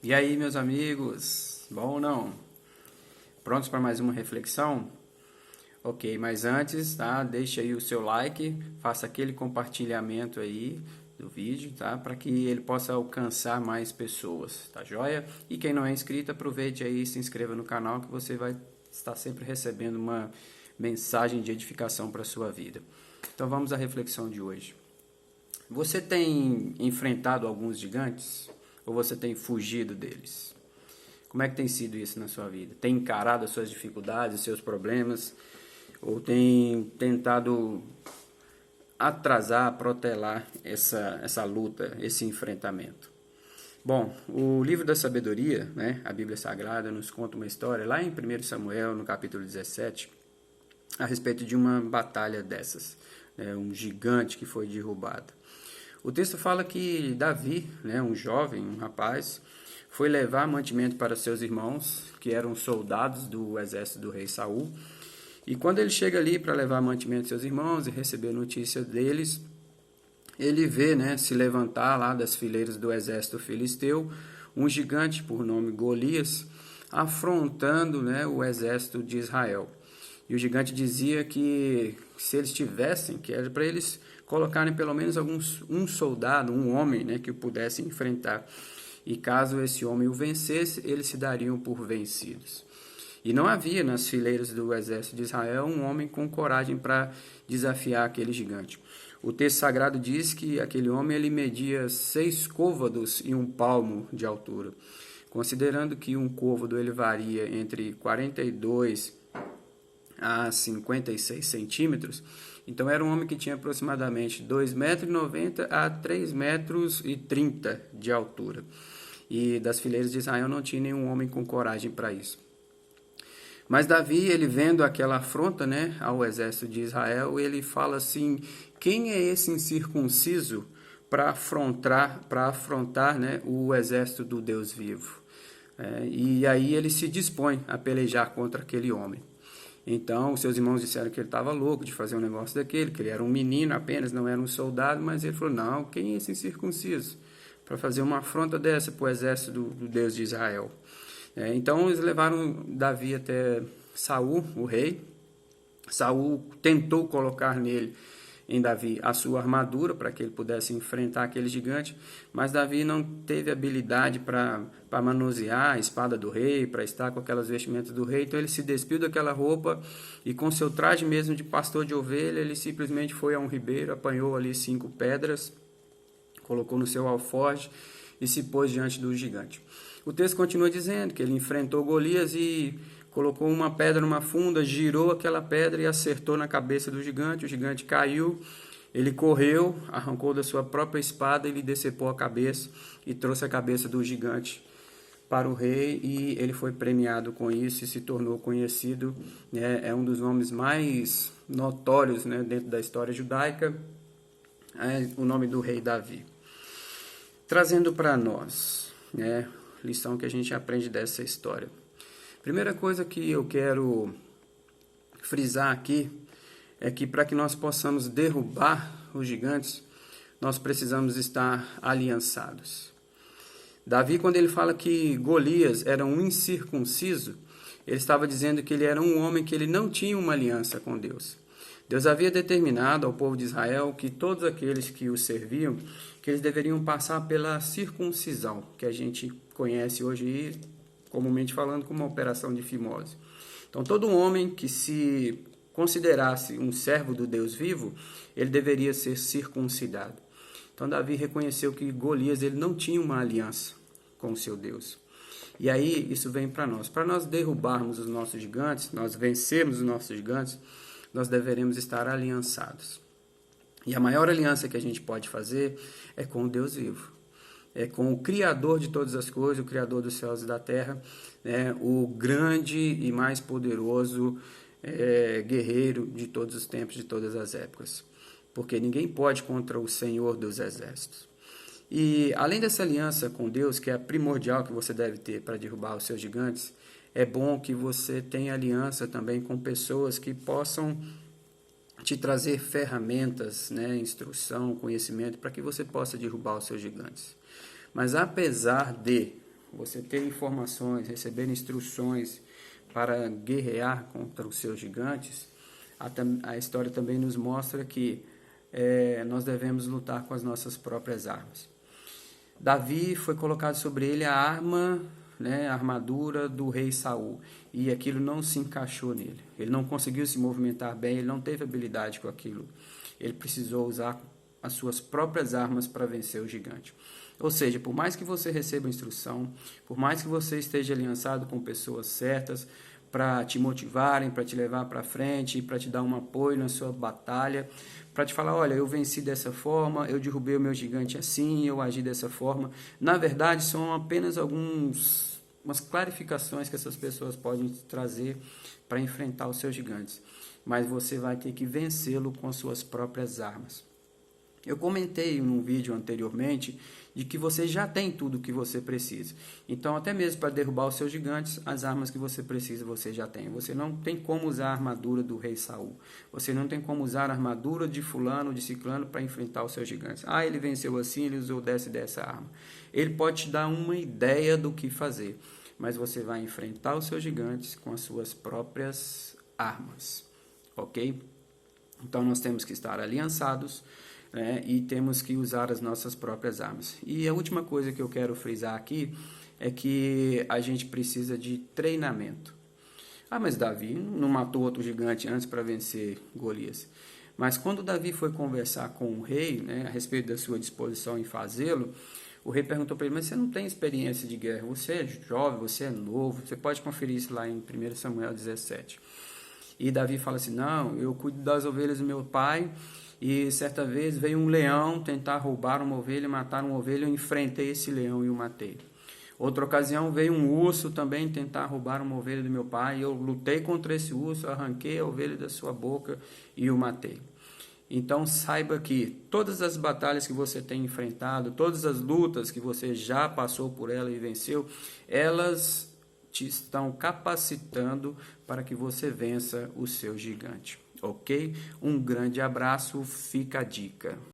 E aí, meus amigos, bom ou não? Prontos para mais uma reflexão? Ok, mas antes, tá? Deixa aí o seu like, faça aquele compartilhamento aí do vídeo, tá? Para que ele possa alcançar mais pessoas, tá joia? E quem não é inscrito, aproveite aí e se inscreva no canal que você vai estar sempre recebendo uma mensagem de edificação para a sua vida. Então vamos à reflexão de hoje. Você tem enfrentado alguns gigantes ou você tem fugido deles? Como é que tem sido isso na sua vida? Tem encarado as suas dificuldades, os seus problemas? Ou tem tentado atrasar, protelar essa luta, esse enfrentamento? Bom, o livro da sabedoria, né, a Bíblia Sagrada, nos conta uma história lá em 1 Samuel, no capítulo 17, a respeito de uma batalha dessas, né, um gigante que foi derrubado. O texto fala que Davi, né, um jovem, um rapaz, foi levar mantimento para seus irmãos, que eram soldados do exército do rei Saul. E quando ele chega ali para levar mantimento aos seus irmãos e receber notícia deles, ele vê, né, se levantar lá das fileiras do exército filisteu um gigante por nome Golias, afrontando, né, o exército de Israel. E o gigante dizia que se eles tivessem, que era para eles colocarem pelo menos um soldado, um homem, né, que o pudesse enfrentar. E caso esse homem o vencesse, eles se dariam por vencidos. E não havia nas fileiras do exército de Israel um homem com coragem para desafiar aquele gigante. O texto sagrado diz que aquele homem ele media 6 côvados e 1 palmo de altura. Considerando que um côvado ele varia entre 42 a 56 centímetros, então era um homem que tinha aproximadamente 2,90 m a 3,30 m de altura. E das fileiras de Israel não tinha nenhum homem com coragem para isso. Mas Davi, ele vendo aquela afronta, né, ao exército de Israel, ele fala assim: quem é esse incircunciso para afrontar, né, o exército do Deus vivo? E aí ele se dispõe a pelejar contra aquele homem. Então, os seus irmãos disseram que ele estava louco de fazer um negócio daquele, que ele era um menino apenas, não era um soldado, mas ele falou: não, quem é esse incircunciso para fazer uma afronta dessa para o exército do Deus de Israel? Então, eles levaram Davi até Saul, o rei. Saul tentou colocar em Davi a sua armadura para que ele pudesse enfrentar aquele gigante, mas Davi não teve habilidade para manusear a espada do rei, para estar com aquelas vestimentas do rei, então ele se despiu daquela roupa e com seu traje mesmo de pastor de ovelha, ele simplesmente foi a um ribeiro, apanhou ali 5 pedras, colocou no seu alforje e se pôs diante do gigante. O texto continua dizendo que ele enfrentou Golias e colocou uma pedra numa funda, girou aquela pedra e acertou na cabeça do gigante. O gigante caiu, ele correu, arrancou da sua própria espada e lhe decepou a cabeça e trouxe a cabeça do gigante para o rei e ele foi premiado com isso e se tornou conhecido. É um dos nomes mais notórios, né, dentro da história judaica, o nome do rei Davi. Trazendo para nós, né, lição que a gente aprende dessa história. Primeira coisa que eu quero frisar aqui é que para que nós possamos derrubar os gigantes, nós precisamos estar aliançados. Davi, quando ele fala que Golias era um incircunciso, ele estava dizendo que ele era um homem que ele não tinha uma aliança com Deus. Deus havia determinado ao povo de Israel que todos aqueles que o serviam, que eles deveriam passar pela circuncisão, que a gente conhece hoje, comumente falando, como uma operação de fimose. Então, todo homem que se considerasse um servo do Deus vivo, ele deveria ser circuncidado. Então, Davi reconheceu que Golias ele não tinha uma aliança com o seu Deus. E aí, isso vem para nós. Para nós derrubarmos os nossos gigantes, nós vencermos os nossos gigantes, nós deveremos estar aliançados. E a maior aliança que a gente pode fazer é com o Deus vivo. É com o Criador de todas as coisas, o Criador dos céus e da terra, né, o grande e mais poderoso guerreiro de todos os tempos, de todas as épocas. Porque ninguém pode contra o Senhor dos exércitos. E além dessa aliança com Deus, que é a primordial que você deve ter para derrubar os seus gigantes, é bom que você tenha aliança também com pessoas que possam te trazer ferramentas, né, instrução, conhecimento, para que você possa derrubar os seus gigantes. Mas apesar de você ter informações, receber instruções para guerrear contra os seus gigantes, a história também nos mostra que nós devemos lutar com as nossas próprias armas. Davi foi colocado sobre ele a arma, a armadura do rei Saul, e aquilo não se encaixou nele. Ele não conseguiu se movimentar bem, ele não teve habilidade com aquilo. Ele precisou usar as suas próprias armas para vencer o gigante. Ou seja, por mais que você receba instrução, por mais que você esteja aliançado com pessoas certas para te motivarem, para te levar para frente, para te dar um apoio na sua batalha, para te falar, olha, eu venci dessa forma, eu derrubei o meu gigante assim, eu agi dessa forma. Na verdade, são apenas umas clarificações que essas pessoas podem trazer para enfrentar os seus gigantes. Mas você vai ter que vencê-lo com as suas próprias armas. Eu comentei num vídeo anteriormente de que você já tem tudo o que você precisa. Então, até mesmo para derrubar os seus gigantes, as armas que você precisa, você já tem. Você não tem como usar a armadura do rei Saul. Você não tem como usar a armadura de fulano, de ciclano para enfrentar os seus gigantes. Ah, ele venceu assim, ele usou dessa arma. Ele pode te dar uma ideia do que fazer, mas você vai enfrentar os seus gigantes com as suas próprias armas. Ok? Então, nós temos que estar aliançados, e temos que usar as nossas próprias armas. E a última coisa que eu quero frisar aqui é que a gente precisa de treinamento. Ah, mas Davi não matou outro gigante antes para vencer Golias. Mas quando Davi foi conversar com o rei, a respeito da sua disposição em fazê-lo, o rei perguntou para ele, mas você não tem experiência de guerra, você é jovem, você é novo, você pode conferir isso lá em 1 Samuel 17. E Davi fala assim, não, eu cuido das ovelhas do meu pai, e certa vez veio um leão tentar roubar uma ovelha, matar uma ovelha, eu enfrentei esse leão e o matei. Outra ocasião veio um urso também tentar roubar uma ovelha do meu pai, e eu lutei contra esse urso, arranquei a ovelha da sua boca e o matei. Então saiba que todas as batalhas que você tem enfrentado, todas as lutas que você já passou por ela e venceu, elas te estão capacitando para que você vença o seu gigante. Ok? Um grande abraço, fica a dica.